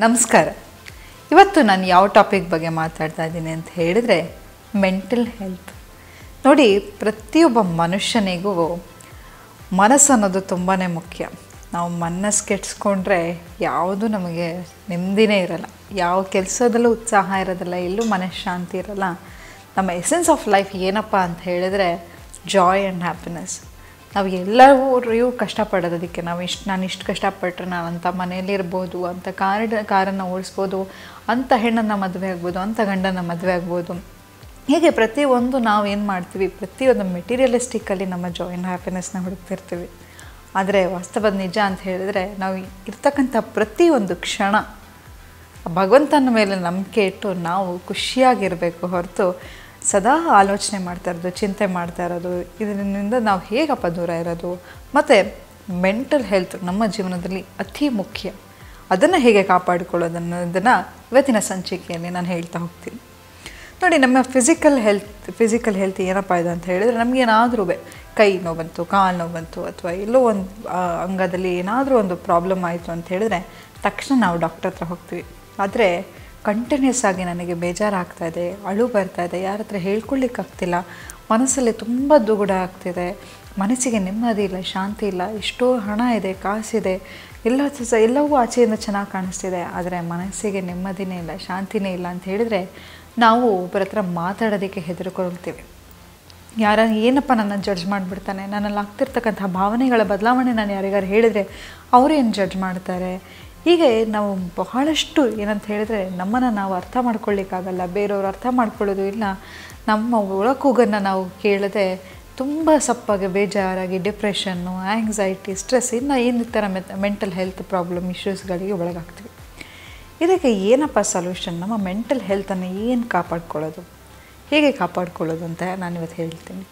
ನಮಸ್ಕಾರ. ಇವತ್ತು ನಾನು ಯಾವ ಟಾಪಿಕ್ ಬಗ್ಗೆ ಮಾತಾಡ್ತಾ ಇದ್ದೀನಿ ಅಂತ ಹೇಳಿದರೆ ಮೆಂಟಲ್ ಹೆಲ್ತ್. ನೋಡಿ, ಪ್ರತಿಯೊಬ್ಬ ಮನುಷ್ಯನಿಗೂ ಮನಸ್ಸು ಅನ್ನೋದು ತುಂಬಾ ಮುಖ್ಯ. ನಾವು ಮನಸ್ಸು ಕೆಡಿಸ್ಕೊಂಡ್ರೆ ಯಾವುದು ನಮಗೆ ನೆಮ್ಮದಿನೇ ಇರಲ್ಲ, ಯಾವ ಕೆಲಸದಲ್ಲೂ ಉತ್ಸಾಹ ಇರೋದಿಲ್ಲ, ಎಲ್ಲೂ ಮನಃಶಾಂತಿ ಇರಲ್ಲ. ನಮ್ಮ ಎಸೆನ್ಸ್ ಆಫ್ ಲೈಫ್ ಏನಪ್ಪ ಅಂತ ಹೇಳಿದರೆ ಜಾಯ್ ಆ್ಯಂಡ್ ಹ್ಯಾಪಿನೆಸ್. ನಾವು ಎಲ್ಲರೂ ಕಷ್ಟಪಡೋದು ಅದಕ್ಕೆ. ನಾನು ಇಷ್ಟು ಕಷ್ಟಪಟ್ಟರೆ ನಾನು ಅಂಥ ಮನೆಯಲ್ಲಿರ್ಬೋದು, ಅಂಥ ಕಾರನ್ನು ಓಡಿಸ್ಬೋದು, ಅಂಥ ಹೆಣ್ಣನ್ನು ಮದುವೆ ಆಗ್ಬೋದು, ಅಂಥ ಗಂಡನ ಮದುವೆ ಆಗ್ಬೋದು. ಹೀಗೆ ಪ್ರತಿಯೊಂದು ನಾವು ಏನು ಮಾಡ್ತೀವಿ, ಪ್ರತಿಯೊಂದು ಮೆಟೀರಿಯಲಿಸ್ಟಿಕ್ಕಲ್ಲಿ ನಮ್ಮ ಜಾಯ್ ಆ್ಯಂಡ್ ಹ್ಯಾಪಿನೆಸ್ನ ಹುಡುಕ್ತಿರ್ತೀವಿ. ಆದರೆ ವಾಸ್ತವದ ನಿಜ ಅಂತ ಹೇಳಿದರೆ ನಾವು ಇರ್ತಕ್ಕಂಥ ಪ್ರತಿಯೊಂದು ಕ್ಷಣ ಭಗವಂತನ ಮೇಲೆ ನಂಬಿಕೆ ಇಟ್ಟು ನಾವು ಖುಷಿಯಾಗಿರಬೇಕು ಹೊರತು ಸದಾ ಆಲೋಚನೆ ಮಾಡ್ತಾ ಇರೋದು, ಚಿಂತೆ ಮಾಡ್ತಾ ಇರೋದು, ಇದರಿಂದ ನಾವು ಹೇಗಪ್ಪ ದೂರ ಇರೋದು. ಮತ್ತು ಮೆಂಟಲ್ ಹೆಲ್ತ್ ನಮ್ಮ ಜೀವನದಲ್ಲಿ ಅತಿ ಮುಖ್ಯ. ಅದನ್ನು ಹೇಗೆ ಕಾಪಾಡಿಕೊಳ್ಳೋದು ಅನ್ನೋದನ್ನು ಇವತ್ತಿನ ಸಂಚಿಕೆಯಲ್ಲಿ ನಾನು ಹೇಳ್ತಾ ಹೋಗ್ತೀನಿ. ನೋಡಿ, ನಮ್ಮ ಫಿಸಿಕಲ್ ಹೆಲ್ತ್ ಏನಪ್ಪ ಇದೆ ಅಂತ ಹೇಳಿದರೆ, ನಮಗೇನಾದರೂ ಕೈ ನೋವು ಬಂತು, ಕಾಲು ನೋವು ಬಂತು, ಅಥವಾ ಎಲ್ಲೋ ಒಂದು ಅಂಗದಲ್ಲಿ ಏನಾದರೂ ಒಂದು ಪ್ರಾಬ್ಲಮ್ ಆಯಿತು ಅಂತ ಹೇಳಿದ್ರೆ ತಕ್ಷಣ ನಾವು ಡಾಕ್ಟರ್ ಹತ್ರ ಹೋಗ್ತೀವಿ. ಆದರೆ ಕಂಟಿನ್ಯೂಸ್ ಆಗಿ ನನಗೆ ಬೇಜಾರಾಗ್ತಾಯಿದೆ, ಅಳು ಬರ್ತಾಯಿದೆ, ಯಾರ ಹತ್ರ ಹೇಳ್ಕೊಳ್ಳಿಕ್ಕಾಗ್ತಿಲ್ಲ, ಮನಸ್ಸಲ್ಲಿ ತುಂಬ ದುಗುಡ ಆಗ್ತಿದೆ, ಮನಸ್ಸಿಗೆ ನೆಮ್ಮದಿ ಇಲ್ಲ, ಶಾಂತಿ ಇಲ್ಲ, ಎಷ್ಟೋ ಹಣ ಇದೆ, ಕಾಸಿದೆ, ಎಲ್ಲವೂ ಆಚೆಯಿಂದ ಚೆನ್ನಾಗಿ ಕಾಣಿಸ್ತಿದೆ, ಆದರೆ ಮನಸ್ಸಿಗೆ ನೆಮ್ಮದಿನೇ ಇಲ್ಲ, ಶಾಂತಿನೇ ಇಲ್ಲ ಅಂತ ಹೇಳಿದರೆ ನಾವು ಒಬ್ಬರ ಹತ್ರ ಮಾತಾಡೋದಕ್ಕೆ ಹೆದರ್ಕೊಳ್ತೀವಿ. ಏನಪ್ಪ ನನ್ನ ಜಡ್ಜ್ ಮಾಡಿಬಿಡ್ತಾನೆ, ನನ್ನಲ್ಲಿ ಆಗ್ತಿರ್ತಕ್ಕಂಥ ಭಾವನೆಗಳ ಬದಲಾವಣೆ ನಾನು ಯಾರಿಗಾರು ಹೇಳಿದರೆ ಅವರು ಏನು ಜಡ್ಜ್ ಮಾಡ್ತಾರೆ. ಹೀಗೆ ನಾವು ಬಹಳಷ್ಟು ಏನಂತ ಹೇಳಿದರೆ ನಮ್ಮನ್ನು ನಾವು ಅರ್ಥ ಮಾಡ್ಕೊಳ್ಳಿಕ್ಕಾಗಲ್ಲ, ಬೇರೆಯವರು ಅರ್ಥ ಮಾಡ್ಕೊಳ್ಳೋದು ಇಲ್ಲ. ನಮ್ಮ ಒಳಕೂಗನ್ನು ನಾವು ಕೇಳದೆ ತುಂಬ ಸಪ್ಪಾಗಿ ಬೇಜಾರಾಗಿ ಡಿಪ್ರೆಷನ್ನು, ಆ್ಯಂಗ್ಸೈಟಿ, ಸ್ಟ್ರೆಸ್ ಈ ಥರ ಮೆಂಟಲ್ ಹೆಲ್ತ್ ಪ್ರಾಬ್ಲಮ್ ಇಶ್ಯೂಸ್ಗಳಿಗೆ ಒಳಗಾಗ್ತೀವಿ. ಇದಕ್ಕೆ ಏನಪ್ಪ ಸೊಲ್ಯೂಷನ್? ನಮ್ಮ ಮೆಂಟಲ್ ಹೆಲ್ತನ್ನು ಏನು ಕಾಪಾಡ್ಕೊಳ್ಳೋದು, ಹೇಗೆ ಕಾಪಾಡ್ಕೊಳ್ಳೋದು ಅಂತ ನಾನಿವತ್ತು ಹೇಳ್ತೀನಿ.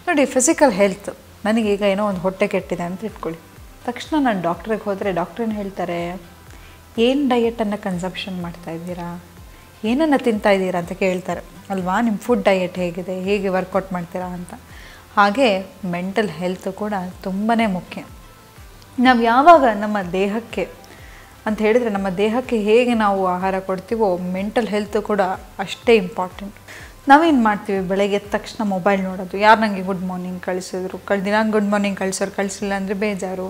ನೋಡಿ, ಫಿಸಿಕಲ್ ಹೆಲ್ತ್, ನನಗೀಗ ಏನೋ ಒಂದು ಹೊಟ್ಟೆ ಕೆಟ್ಟಿದೆ ಅಂತ ಇಟ್ಕೊಳ್ಳಿ. ತಕ್ಷಣ ನಾನು ಡಾಕ್ಟ್ರಿಗೆ ಹೋದರೆ ಡಾಕ್ಟ್ರೇನು ಹೇಳ್ತಾರೆ, ಏನು ಡಯೆಟನ್ನು ಕನ್ಸಂಪ್ಷನ್ ಮಾಡ್ತಾಯಿದ್ದೀರಾ, ಏನನ್ನು ತಿಂತಾಯಿದ್ದೀರಾ ಅಂತ ಕೇಳ್ತಾರೆ ಅಲ್ವಾ. ನಿಮ್ಮ ಫುಡ್ ಡಯೆಟ್ ಹೇಗಿದೆ, ಹೇಗೆ ವರ್ಕೌಟ್ ಮಾಡ್ತೀರಾ ಅಂತ. ಹಾಗೆ ಮೆಂಟಲ್ ಹೆಲ್ತ್ ಕೂಡ ತುಂಬಾ ಮುಖ್ಯ. ನಾವು ಯಾವಾಗ ನಮ್ಮ ದೇಹಕ್ಕೆ ಅಂತ ಹೇಳಿದರೆ, ನಮ್ಮ ದೇಹಕ್ಕೆ ಹೇಗೆ ನಾವು ಆಹಾರ ಕೊಡ್ತೀವೋ ಮೆಂಟಲ್ ಹೆಲ್ತ್ ಕೂಡ ಅಷ್ಟೇ ಇಂಪಾರ್ಟೆಂಟ್. ನಾವೇನು ಮಾಡ್ತೀವಿ, ಬೆಳಗ್ಗೆ ಎದ್ದ ತಕ್ಷಣ ಮೊಬೈಲ್ ನೋಡೋದು, ಯಾರು ನನಗೆ ಗುಡ್ ಮಾರ್ನಿಂಗ್ ಕಳಿಸಿದ್ರು, ದಿನ ಗುಡ್ ಮಾರ್ನಿಂಗ್ ಕಳಿಸಿಲ್ಲ ಅಂದರೆ ಬೇಜಾರು,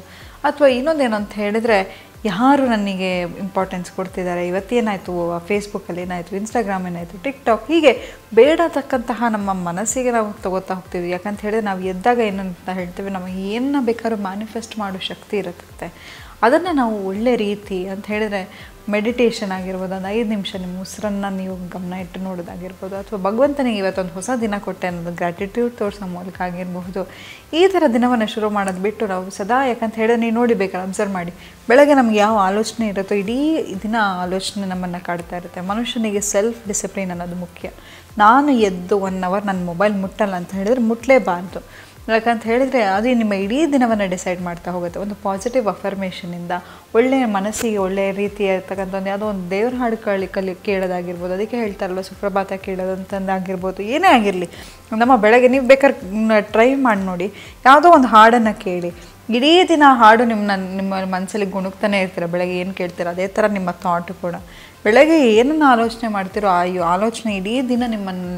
ಅಥವಾ ಇನ್ನೊಂದೇನು ಅಂತ ಹೇಳಿದರೆ ಯಾರು ನನಗೆ ಇಂಪಾರ್ಟೆನ್ಸ್ ಕೊಡ್ತಿದ್ದಾರೆ, ಇವತ್ತೇನಾಯಿತು, ಫೇಸ್ಬುಕ್ಕಲ್ಲಿ ಏನಾಯಿತು, ಇನ್ಸ್ಟಾಗ್ರಾಮ್ ಏನಾಯಿತು, ಟಿಕ್ಟಾಕ್, ಹೀಗೆ ಬೇಡತಕ್ಕಂತಹ ನಮ್ಮ ಮನಸ್ಸಿಗೆ ನಾವು ತೊಗೋತಾ ಹೋಗ್ತೀವಿ. ಯಾಕಂತ ಹೇಳಿದ್ರೆ ನಾವು ಎದ್ದಾಗ ಏನಂತ ಹೇಳ್ತೀವಿ, ನಮಗೆ ಏನನ್ನ ಬೇಕಾದ್ರೂ ಮ್ಯಾನಿಫೆಸ್ಟ್ ಮಾಡೋ ಶಕ್ತಿ ಇರುತ್ತೆ. ಅದನ್ನು ನಾವು ಒಳ್ಳೆ ರೀತಿ ಅಂತ ಹೇಳಿದರೆ ಮೆಡಿಟೇಷನ್ ಆಗಿರ್ಬೋದು, ಒಂದು 5 ನಿಮಿಷ ನಿಮ್ಮ ಉಸಿರನ್ನು ನೀವು ಗಮನ ಇಟ್ಟು ನೋಡೋದಾಗಿರ್ಬೋದು, ಅಥವಾ ಭಗವಂತನಿಗೆ ಇವತ್ತೊಂದು ಹೊಸ ದಿನ ಕೊಟ್ಟೆ ಅನ್ನೋದು ಗ್ರ್ಯಾಟಿಟ್ಯೂಡ್ ತೋರಿಸೋ ಮೂಲಕ ಆಗಿರಬಹುದು. ಈ ಥರ ದಿನವನ್ನು ಶುರು ಮಾಡೋದು ಬಿಟ್ಟು ನಾವು ಸದಾ, ಯಾಕಂತ ಹೇಳಿದ್ರೆ ನೀವು ನೋಡಿ ಬೇಕಾದ್ರೆ ಅಬ್ಸರ್ವ್ ಮಾಡಿ, ಬೆಳಗ್ಗೆ ನಮ್ಗೆ ಯಾವ ಆಲೋಚನೆ ಇರುತ್ತೋ ಇಡೀ ದಿನ ಆಲೋಚನೆ ನಮ್ಮನ್ನು ಕಾಡ್ತಾ ಇರುತ್ತೆ. ಮನುಷ್ಯನಿಗೆ ಸೆಲ್ಫ್ ಡಿಸಿಪ್ಲಿನ್ ಅನ್ನೋದು ಮುಖ್ಯ. ನಾನು ಎದ್ದು 1 ಅವರ್ ನನ್ನ ಮೊಬೈಲ್ ಮುಟ್ಟಲ್ಲ ಅಂತ ಹೇಳಿದರೆ ಮುಟ್ಟಲೇಬಾರ್ದು. ಯಾಕಂತ ಹೇಳಿದರೆ ಅದು ನಿಮ್ಮ ಇಡೀ ದಿನವನ್ನು ಡಿಸೈಡ್ ಮಾಡ್ತಾ ಹೋಗುತ್ತೆ. ಒಂದು ಪಾಸಿಟಿವ್ ಅಫರ್ಮೇಷನಿಂದ ಒಳ್ಳೆಯ ಮನಸ್ಸಿಗೆ ಒಳ್ಳೆಯ ರೀತಿಯಾಗಿರ್ತಕ್ಕಂಥ ಒಂದು ಯಾವುದೋ ಒಂದು ದೇವ್ರ ಹಾಡು ಕೇಳೋದಾಗಿರ್ಬೋದು, ಅದಕ್ಕೆ ಹೇಳ್ತಾರಲ್ಲ ಸುಪ್ರಭಾತ ಕೇಳೋದು ಅಂತಂದಾಗಿರ್ಬೋದು, ಏನೇ ಆಗಿರಲಿ, ನಮ್ಮ ಬೆಳಗ್ಗೆ ನೀವು ಬೇಕಾದ್ರೆ ಟ್ರೈ ಮಾಡಿ ನೋಡಿ, ಯಾವುದೋ ಒಂದು ಹಾಡನ್ನು ಕೇಳಿ, ಇಡೀ ದಿನ ಹಾಡು ನಿಮ್ಮ ಮನಸ್ಸಲ್ಲಿ ಗುಣಗ್ತಾನೆ ಇರ್ತೀರ. ಬೆಳಗ್ಗೆ ಏನು ಕೇಳ್ತೀರ ಅದೇ ಥರ ನಿಮ್ಮ ಥಾಟು ಕೂಡ. ಬೆಳಗ್ಗೆ ಏನನ್ನು ಆಲೋಚನೆ ಮಾಡ್ತೀರೋ ಆ ಆಲೋಚನೆ ಇಡೀ ದಿನ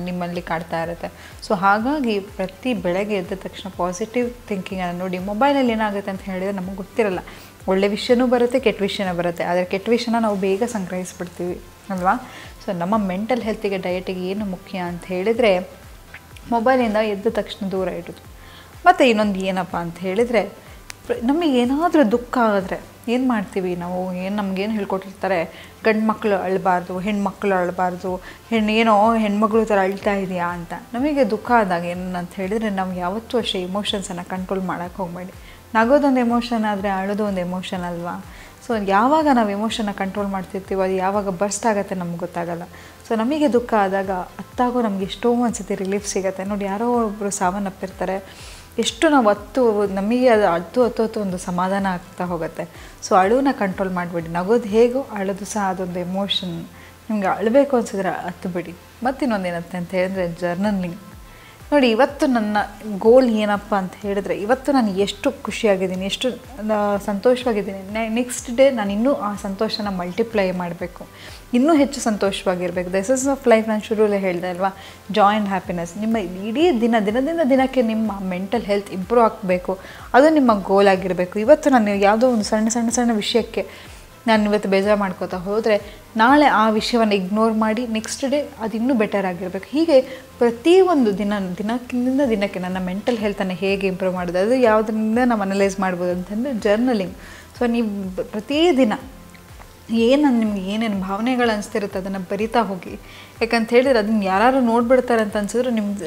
ನಿಮ್ಮಲ್ಲಿ ಕಾಡ್ತಾ ಇರುತ್ತೆ. ಸೊ ಹಾಗಾಗಿ ಪ್ರತಿ ಬೆಳಗ್ಗೆ ಎದ್ದ ತಕ್ಷಣ ಪಾಸಿಟಿವ್ ಥಿಂಕಿಂಗನ್ನು ನೋಡಿ. ಮೊಬೈಲಲ್ಲಿ ಏನಾಗುತ್ತೆ ಅಂತ ಹೇಳಿದರೆ ನಮಗೆ ಗೊತ್ತಿರಲ್ಲ, ಒಳ್ಳೆ ವಿಷಯನೂ ಬರುತ್ತೆ, ಕೆಟ್ಟ ವಿಷಯನೂ ಬರುತ್ತೆ. ಆದರೆ ಕೆಟ್ಟ ವಿಷಯನ ನಾವು ಬೇಗ ಸಂಗ್ರಹಿಸ್ಬಿಡ್ತೀವಿ ಅಲ್ವಾ. ಸೊ ನಮ್ಮ ಮೆಂಟಲ್ ಹೆಲ್ತಿಗೆ, ಡಯಟಿಗೆ ಏನು ಮುಖ್ಯ ಅಂತ ಹೇಳಿದರೆ ಮೊಬೈಲಿಂದ ಎದ್ದ ತಕ್ಷಣ ದೂರ ಇಡೋದು. ಮತ್ತು ಇನ್ನೊಂದು ಏನಪ್ಪ ಅಂತ ಹೇಳಿದರೆ, ನಮಗೆ ಏನಾದರೂ ದುಃಖ ಆದರೆ ಏನು ಮಾಡ್ತೀವಿ ನಾವು, ನಮಗೇನು ಹೇಳ್ಕೊಟ್ಟಿರ್ತಾರೆ, ಗಂಡು ಮಕ್ಕಳು ಅಳಬಾರ್ದು, ಹೆಣ್ಮಕ್ಳು ಅಳಬಾರ್ದು, ಹೆಣ್ಮಗಳು ಥರ ಅಳ್ತಾ ಇದೆಯಾ ಅಂತ. ನಮಗೆ ದುಃಖ ಆದಾಗ ಏನಂತ ಹೇಳಿದರೆ ನಾವು ಯಾವತ್ತೂ ಅಷ್ಟೇ ಇಮೋಷನ್ಸನ್ನು ಕಂಟ್ರೋಲ್ ಮಾಡೋಕ್ಕೆ ಹೋಗಬೇಡಿ. ನಗೋದೊಂದು ಎಮೋಷನ್ ಆದರೆ ಅಳೋದು ಒಂದು ಎಮೋಷನ್ ಅಲ್ವಾ. ಸೊ ಯಾವಾಗ ನಾವು ಎಮೋಷನ್ನ ಕಂಟ್ರೋಲ್ ಮಾಡ್ತಿರ್ತೀವೋ ಅದು ಯಾವಾಗ ಬರ್ಸ್ಟ್ ಆಗುತ್ತೆ ನಮ್ಗೆ ಗೊತ್ತಾಗಲ್ಲ. ಸೊ ನಮಗೆ ದುಃಖ ಆದಾಗ ಅತ್ತಾಗೋ ನಮಗೆ ಎಷ್ಟೋ ಒಂದ್ಸತಿ ರಿಲೀಫ್ ಸಿಗುತ್ತೆ. ನೋಡಿ, ಯಾರೋ ಒಬ್ಬರು ಸಾವನ್ನಪ್ಪಿರ್ತಾರೆ, ಎಷ್ಟು ನಾವು ನಮಗೆ ಅದು ಹತ್ತು ಒಂದು ಸಮಾಧಾನ ಆಗ್ತಾ ಹೋಗುತ್ತೆ. ಸೊ ಅಳುನ ಕಂಟ್ರೋಲ್ ಮಾಡಿಬಿಡಿ. ನಗೋದು ಹೇಗೋ ಅಳೋದು ಸಹ ಅದೊಂದು ಎಮೋಷನ್. ನಿಮಗೆ ಅಳಬೇಕು ಅನ್ಸಿದ್ರೆ ಹತ್ತು ಬಿಡಿ. ಮತ್ತಿನ್ನೊಂದು ಏನಂತ ಹೇಳಿದ್ರೆ ಜರ್ನಲಿಂಗ್. ನೋಡಿ, ಇವತ್ತು ನನ್ನ ಗೋಲ್ ಏನಪ್ಪ ಅಂತ ಹೇಳಿದ್ರೆ, ಇವತ್ತು ನಾನು ಎಷ್ಟು ಖುಷಿಯಾಗಿದ್ದೀನಿ, ಎಷ್ಟು ಸಂತೋಷವಾಗಿದ್ದೀನಿ, ನೆಕ್ಸ್ಟ್ ಡೇ ನಾನು ಇನ್ನೂ ಆ ಸಂತೋಷನ ಮಲ್ಟಿಪ್ಲೈ ಮಾಡಬೇಕು, ಇನ್ನೂ ಹೆಚ್ಚು ಸಂತೋಷವಾಗಿರಬೇಕು. This is of life. ನಾನು ಶುರುವಲ್ಲೇ ಹೇಳಿದೆ ಅಲ್ವಾ, ಜಾಯ್ ಆ್ಯಂಡ್ ಹ್ಯಾಪಿನೆಸ್. ನಿಮ್ಮ ಇಡೀ ದಿನದಿಂದ ದಿನಕ್ಕೆ ನಿಮ್ಮ ಮೆಂಟಲ್ ಹೆಲ್ತ್ ಇಂಪ್ರೂವ್ ಆಗಬೇಕು, ಅದು ನಿಮ್ಮ ಗೋಲ್ ಆಗಿರಬೇಕು. ಇವತ್ತು ನಾನು ಯಾವುದೋ ಒಂದು ಸಣ್ಣ ವಿಷಯಕ್ಕೆ ನಾನು ಇವತ್ತು ಬೇಜಾರು ಮಾಡ್ಕೋತಾ ಹೋದರೆ, ನಾಳೆ ಆ ವಿಷಯವನ್ನು ಇಗ್ನೋರ್ ಮಾಡಿ ನೆಕ್ಸ್ಟ್ ಡೇ ಅದು ಇನ್ನೂ ಬೆಟರ್ ಆಗಿರಬೇಕು. ಹೀಗೆ ಪ್ರತಿಯೊಂದು ದಿನಕ್ಕಿಂತ ದಿನಕ್ಕೆ ನನ್ನ ಮೆಂಟಲ್ ಹೆಲ್ತನ್ನು ಹೇಗೆ ಇಂಪ್ರೂವ್ ಮಾಡೋದು, ಅದು ಯಾವುದರಿಂದ ನಾವು ಅನಲೈಸ್ ಮಾಡ್ಬೋದು ಅಂತಂದರೆ ಜರ್ನಲಿಂಗ್. ಸೊ ನೀವು ಪ್ರತಿದಿನ ನಿಮ್ಗೆ ಏನೇನು ಭಾವನೆಗಳು ಅನಿಸ್ತಿರುತ್ತೆ ಅದನ್ನು ಬರಿತಾ ಹೋಗಿ. ಯಾಕಂತ ಹೇಳಿದ್ರೆ ಅದನ್ನು ಯಾರು ನೋಡ್ಬಿಡ್ತಾರೆ ಅಂತ ಅನ್ಸಿದ್ರು ನಿಮ್ದು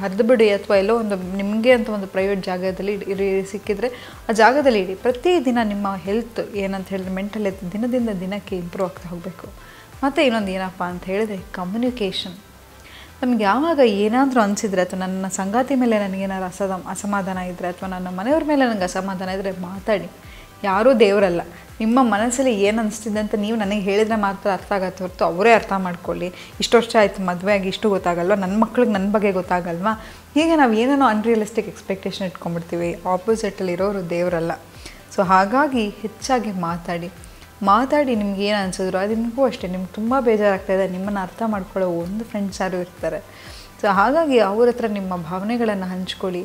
ಹರಿದು ಬಿಡಿ, ಅಥವಾ ಎಲ್ಲೋ ಒಂದು ನಿಮಗೆ ಅಂತ ಒಂದು ಪ್ರೈವೇಟ್ ಜಾಗದಲ್ಲಿ ಸಿಕ್ಕಿದ್ರೆ ಆ ಜಾಗದಲ್ಲಿ ಇಡಿ. ಪ್ರತಿದಿನ ನಿಮ್ಮ ಹೆಲ್ತ್ ಏನಂತ ಹೇಳಿದ್ರೆ ಮೆಂಟಲ್ ಹೆಲ್ತ್ ದಿನದಿಂದ ದಿನಕ್ಕೆ ಇಂಪ್ರೂವ್ ಆಗ್ತಾ ಹೋಗಬೇಕು. ಮತ್ತು ಇನ್ನೊಂದು ಏನಪ್ಪ ಅಂತ ಹೇಳಿದ್ರೆ ಕಮ್ಯುನಿಕೇಷನ್. ನಮ್ಗೆ ಯಾವಾಗ ಏನಾದರೂ ಅನಿಸಿದರೆ, ಅಥವಾ ನನ್ನ ಸಂಗಾತಿ ಮೇಲೆ ನನಗೇನಾದ್ರು ಅಸಮಾಧಾನ ಇದ್ದರೆ, ಅಥವಾ ನನ್ನ ಮನೆಯವ್ರ ಮೇಲೆ ನನಗೆ ಅಸಮಾಧಾನ ಇದ್ದರೆ ಮಾತಾಡಿ. ಯಾರೂ ದೇವರಲ್ಲ. ನಿಮ್ಮ ಮನಸ್ಸಲ್ಲಿ ಏನು ಅನಿಸ್ತಿದೆ ಅಂತ ನೀವು ನನಗೆ ಹೇಳಿದರೆ ಮಾತ್ರ ಅರ್ಥ ಆಗತ್ತೆ ಹೊರತು ಅವರೇ ಅರ್ಥ ಮಾಡ್ಕೊಳ್ಳಿ. ಇಷ್ಟು ವರ್ಷ ಆಯಿತು ಮದುವೆ ಆಗಿ, ಇಷ್ಟು ಗೊತ್ತಾಗಲ್ವ, ನನ್ನ ಮಕ್ಳಿಗೆ ನನ್ನ ಬಗ್ಗೆ ಗೊತ್ತಾಗಲ್ವಾ? ಹೀಗೆ ನಾವು ಏನೇನೋ ಅನ್ರಿಯಲಿಸ್ಟಿಕ್ ಎಕ್ಸ್ಪೆಕ್ಟೇಷನ್ ಇಟ್ಕೊಂಡ್ಬಿಡ್ತೀವಿ. ಆಪೋಸಿಟಲ್ಲಿರೋರು ದೇವರಲ್ಲ. ಸೊ ಹಾಗಾಗಿ ಹೆಚ್ಚಾಗಿ ಮಾತಾಡಿ ನಿಮ್ಗೆ ಏನು ಅನಿಸಿದ್ರು ಅದು ನಿಮಗೂ ಅಷ್ಟೇ. ನಿಮ್ಗೆ ತುಂಬ ಬೇಜಾರಾಗ್ತಾಯಿದೆ, ನಿಮ್ಮನ್ನು ಅರ್ಥ ಮಾಡ್ಕೊಳ್ಳೋ ಒಂದು ಫ್ರೆಂಡ್ಸ್ ಯಾರು ಇರ್ತಾರೆ. ಸೊ ಹಾಗಾಗಿ ಅವ್ರ ಹತ್ರ ನಿಮ್ಮ ಭಾವನೆಗಳನ್ನು ಹಂಚ್ಕೊಳ್ಳಿ.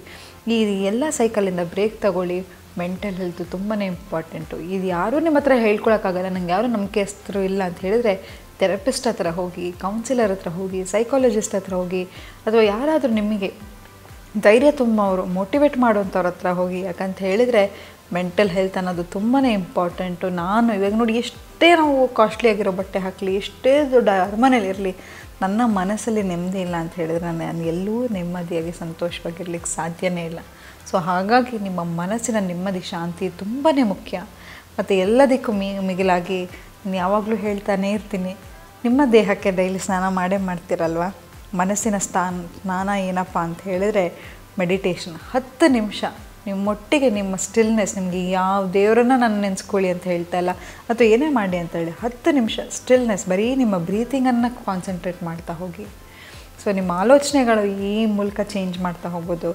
ಈ ಎಲ್ಲ ಸೈಕಲಿಂದ ಬ್ರೇಕ್ ತಗೊಳ್ಳಿ. ಮೆಂಟಲ್ ಹೆಲ್ತು ತುಂಬಾ ಇಂಪಾರ್ಟೆಂಟು. ಇದು ಯಾರೂ ನಿಮ್ಮ ಹತ್ರ ಹೇಳ್ಕೊಳಕ್ಕಾಗಲ್ಲ. ನಂಗೆ ಯಾರೂ ನಂಬಿಕೆಸ್ತರು ಇಲ್ಲ ಅಂತ ಹೇಳಿದ್ರೆ ಥೆರಪಿಸ್ಟ್ ಹತ್ರ ಹೋಗಿ, ಕೌನ್ಸಿಲರ್ ಹತ್ರ ಹೋಗಿ, ಸೈಕಾಲಜಿಸ್ಟ್ ಹತ್ರ ಹೋಗಿ, ಅಥವಾ ಯಾರಾದರೂ ನಿಮಗೆ ಧೈರ್ಯ ತುಂಬವರು ಮೋಟಿವೇಟ್ ಮಾಡೋಂಥವ್ರ ಹತ್ರ ಹೋಗಿ. ಯಾಕಂತ ಹೇಳಿದರೆ ಮೆಂಟಲ್ ಹೆಲ್ತ್ ಅನ್ನೋದು ತುಂಬಾ ಇಂಪಾರ್ಟೆಂಟು. ನಾನು ಇವಾಗ ನೋಡಿ, ಎಷ್ಟೇ ನಾವು ಕಾಸ್ಟ್ಲಿ ಆಗಿರೋ ಬಟ್ಟೆ ಹಾಕಲಿ, ಎಷ್ಟೇ ದೊಡ್ಡ ಅರಮನೆಯಲ್ಲಿರಲಿ, ನನ್ನ ಮನಸ್ಸಲ್ಲಿ ನೆಮ್ಮದಿ ಇಲ್ಲ ಅಂತ ಹೇಳಿದ್ರೆ ನಾನು ಎಲ್ಲೂ ನೆಮ್ಮದಿಯಾಗಿ ಸಂತೋಷವಾಗಿರ್ಲಿಕ್ಕೆ ಸಾಧ್ಯವೇ ಇಲ್ಲ. ಸೊ ಹಾಗಾಗಿ ನಿಮ್ಮ ಮನಸ್ಸಿನ ನೆಮ್ಮದಿ, ಶಾಂತಿ ತುಂಬಾ ಮುಖ್ಯ. ಮತ್ತು ಎಲ್ಲದಕ್ಕೂ ಮಿಗಿಲಾಗಿ ನಾನು ಯಾವಾಗಲೂ ಹೇಳ್ತಾನೇ ಇರ್ತೀನಿ, ನಿಮ್ಮ ದೇಹಕ್ಕೆ ಡೈಲಿ ಸ್ನಾನ ಮಾಡ್ತೀರಲ್ವ. ಮನಸ್ಸಿನ ಸ್ನಾನ ಏನಪ್ಪ ಅಂತ ಹೇಳಿದರೆ ಮೆಡಿಟೇಷನ್. 10 ನಿಮಿಷ ನಿಮ್ಮೊಟ್ಟಿಗೆ ನಿಮ್ಮ ಸ್ಟಿಲ್ನೆಸ್, ನಿಮಗೆ ಯಾವ ದೇವರನ್ನು ನಾನು ನೆನೆಸ್ಕೊಳ್ಳಿ ಅಂತ ಹೇಳ್ತಾ ಇಲ್ಲ, ಅಥವಾ ಏನೇ ಮಾಡಿ ಅಂತ ಹೇಳಿ 10 ನಿಮಿಷ ಸ್ಟಿಲ್ನೆಸ್, ಬರೀ ನಿಮ್ಮ ಬ್ರೀತಿಂಗನ್ನು ಕಾನ್ಸಂಟ್ರೇಟ್ ಮಾಡ್ತಾ ಹೋಗಿ. ಸೊ ನಿಮ್ಮ ಆಲೋಚನೆಗಳು ಈ ಮೂಲಕ ಚೇಂಜ್ ಮಾಡ್ತಾ ಹೋಗ್ಬೋದು.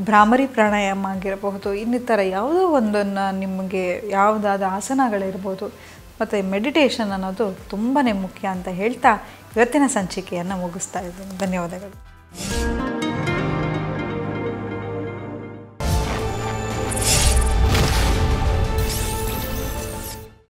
ಭ್ರಾಮರಿ ಪ್ರಾಣಾಯಾಮ ಆಗಿರಬಹುದು, ಇನ್ನಿತರ ಯಾವುದೋ ಒಂದನ್ನು ನಿಮಗೆ ಯಾವುದಾದ ಆಸನಗಳಿರ್ಬೋದು. ಮತ್ತು ಮೆಡಿಟೇಷನ್ ಅನ್ನೋದು ತುಂಬಾ ಮುಖ್ಯ ಅಂತ ಹೇಳ್ತಾ ಇವತ್ತಿನ ಸಂಚಿಕೆಯನ್ನು ಮುಗಿಸ್ತಾ ಇದ್ದೀನಿ. ಧನ್ಯವಾದಗಳು.